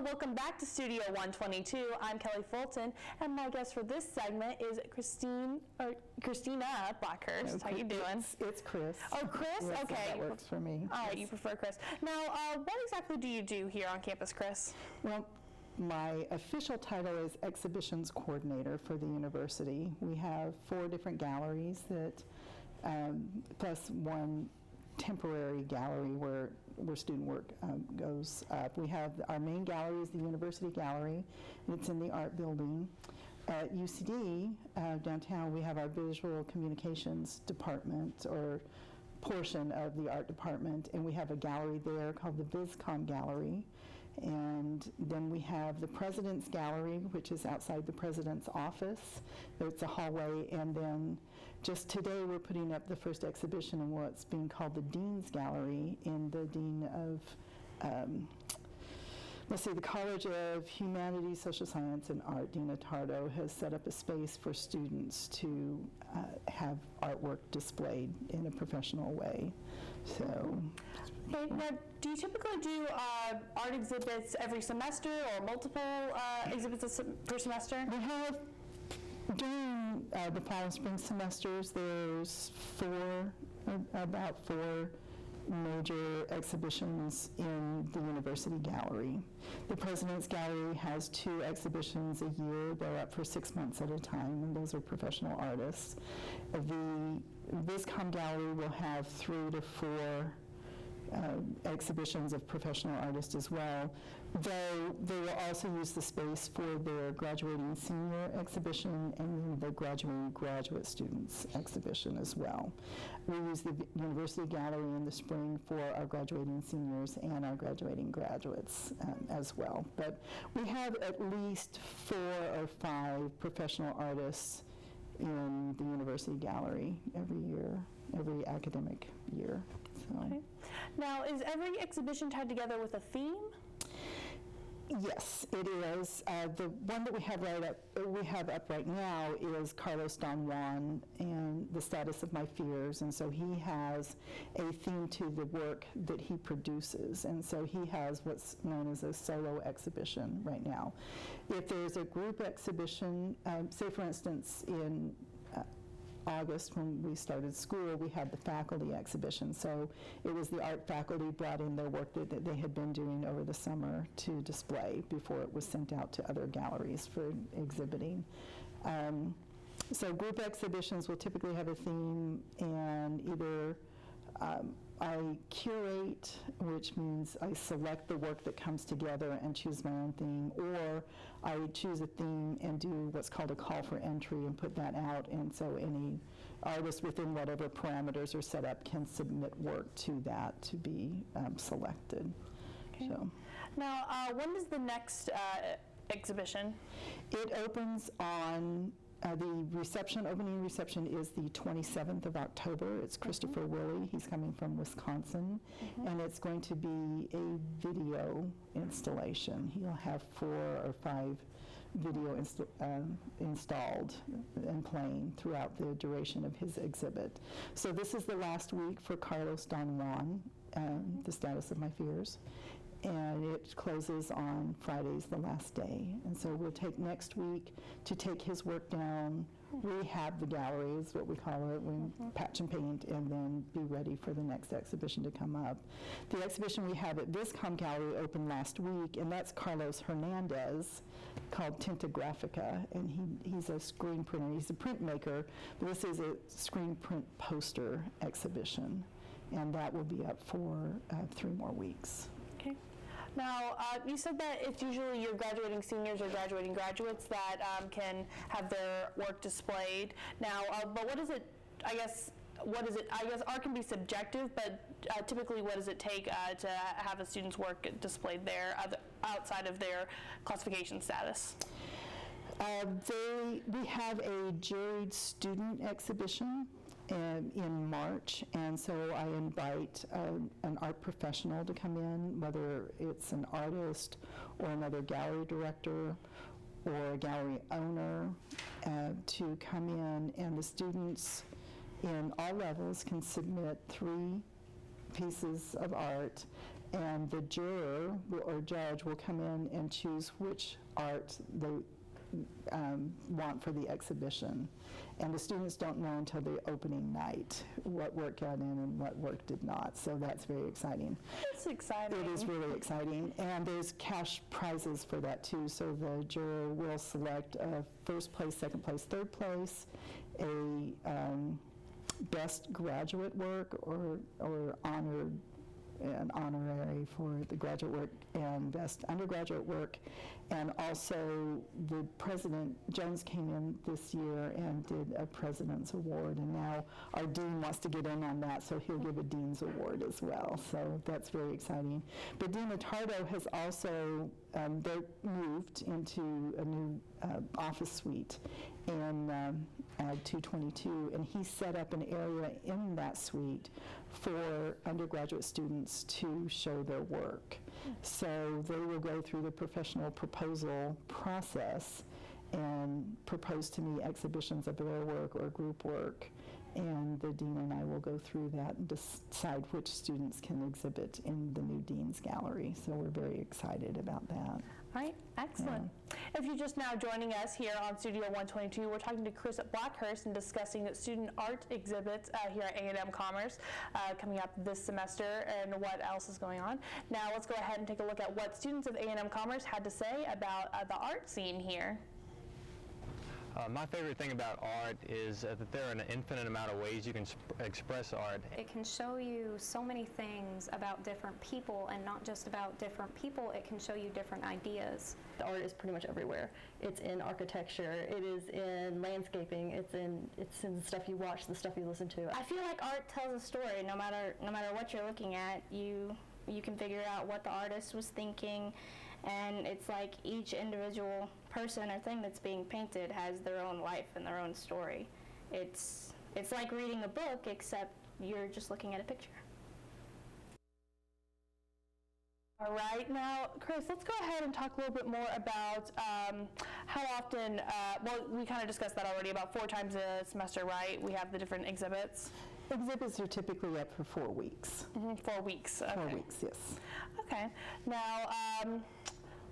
welcome back to Studio 122. I'm Kelly Fulton, and my guest for this segment is Christina Blackhurst. How you doing? It's Chris. Oh, Chris? Yes, okay. That works for me. All right, you prefer Chris. Now, what exactly do you do here on campus, Chris? Well, my official title is Exhibitions Coordinator for the university. We have 4 different galleries that, plus one temporary gallery where student work goes up. We have our main gallery is the University Gallery, and it's in the art building. At UCD downtown, we have our visual communications department, or portion of the art department, and we have a gallery there called the VisCom Gallery. And then we have the President's Gallery, which is outside the President's office. It's a hallway, and then just today we're putting up the first exhibition in what's being called the Dean's Gallery in the Dean of the College of Humanities, Social Science, and Art, Dina Tardo, has set up a space for students to have artwork displayed in a professional way. So. Okay, now, do you typically do art exhibits every semester or multiple exhibits per semester? We have, during the fall and spring semesters, there's about four major exhibitions in the University Gallery. The President's Gallery has 2 exhibitions a year. They're up for 6 months at a time, and those are professional artists. The VisCom Gallery will have 3 to 4 exhibitions of professional artists as well, though they will also use the space for their graduating senior exhibition and the graduating graduate students exhibition as well. We use the University Gallery in the spring for our graduating seniors and our graduating graduates as well. But we have at least 4 or 5 professional artists in the University Gallery every year, every academic year. So. Okay. Now, is every exhibition tied together with a theme? Yes, it is. The one that we have up right now is Carlos Don Juan and the Status of My Fears, and so he has a theme to the work that he produces, and so he has what's known as a solo exhibition right now. If there's a group exhibition, say for instance in August, when we started school, we had the faculty exhibition. So it was the art faculty brought in their work that they had been doing over the summer to display before it was sent out to other galleries for exhibiting. So group exhibitions will typically have a theme, and either I curate, which means I select the work that comes together and choose my own theme, or I choose a theme and do what's called a call for entry and put that out, and so any artist within whatever parameters are set up can submit work to that to be selected. Okay. So. Now, when is the next exhibition? It opens on the opening reception is the 27th of October. It's Christopher Willey. He's coming from Wisconsin, and it's going to be a video installation. He'll have 4 or 5 video installed and playing throughout the duration of his exhibit. So this is the last week for Carlos Don Juan, The Status of My Fears. And it closes on Friday's the last day. And so we'll take next week to take his work down, rehab the gallery is what we call it, we patch and paint, and then be ready for the next exhibition to come up. The exhibition we have at VisCom Gallery opened last week, and that's Carlos Hernandez, called Tinta Graphica, and he's a screen printer. He's a printmaker, but this is a screen print poster exhibition, and that will be up for 3 more weeks. Okay. Now, you said that it's usually your graduating seniors or graduating graduates that can have their work displayed. Now, but what is it, I guess art can be subjective, but typically what does it take to have a student's work displayed there outside of their classification status? We have a juried student exhibition in March, and so I invite an art professional to come in, whether it's an artist or another gallery director or a gallery owner, to come in, and the students in all levels can submit 3 pieces of art and the juror or judge will come in and choose which art they want for the exhibition. And the students don't know until the opening night what work got in and what work did not. So that's very exciting. It's exciting. It is really exciting. And there's cash prizes for that too. So the juror will select first place, second place, third place, a best graduate work or honored an honorary for the graduate work and best undergraduate work. And also the President Jones came in this year and did a President's Award, and now our Dean wants to get in on that, so he'll give a Dean's Award as well. So that's very exciting. But Dean Attardo has also, they moved into a new office suite in 222, and he set up an area in that suite for undergraduate students to show their work. So they will go through the professional proposal process and propose to me exhibitions of their work or group work. And the dean and I will go through that and decide which students can exhibit in the new Dean's Gallery. So we're very excited about that. All right, excellent. If you're just now joining us here on Studio 122, we're talking to Chris Blackhurst and discussing student art exhibits here at A&M Commerce coming up this semester and what else is going on. Now let's go ahead and take a look at what students of A&M Commerce had to say about the art scene here. My favorite thing about art is that there are an infinite amount of ways you can express art. It can show you so many things about different people, and not just about different people, it can show you different ideas. The art is pretty much everywhere. It's in architecture, it is in landscaping, it's in the stuff you watch, the stuff you listen to. I feel like art tells a story. No matter what you're looking at, you can figure out what the artist was thinking, and it's like each individual person or thing that's being painted has their own life and their own story. It's like reading a book, except you're just looking at a picture. All right, now, Chris, let's go ahead and talk a little bit more about how often, well, we kind of discussed that already, about 4 times a semester, right? We have the different exhibits. Exhibits are typically up for 4 weeks. 4 weeks, okay. 4 weeks, yes. Okay, now,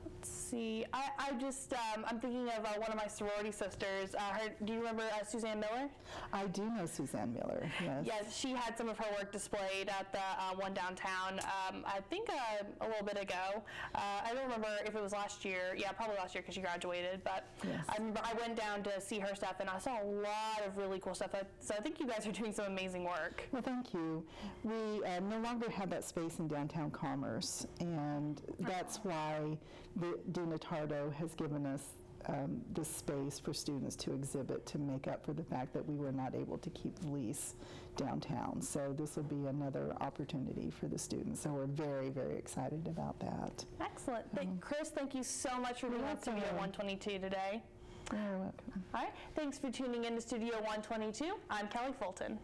let's see, I'm thinking of one of my sorority sisters. Do you remember Suzanne Miller? I do know Suzanne Miller, yes. Yes, she had some of her work displayed at the one downtown, I think a little bit ago. I don't remember if it was last year. Yeah, probably last year because she graduated. But yes. I remember I went down to see her stuff, and I saw a lot of really cool stuff. So I think you guys are doing some amazing work. Well, thank you. We no longer have that space in downtown Commerce, and that's why Dean Attardo has given us this space for students to exhibit to make up for the fact that we were not able to keep the lease downtown. So this will be another opportunity for the students. So we're very, very excited about that. Excellent. Chris, thank you so much for being on Studio 122 today. You're welcome. All right. Thanks for tuning in to Studio 122. I'm Kelly Fulton.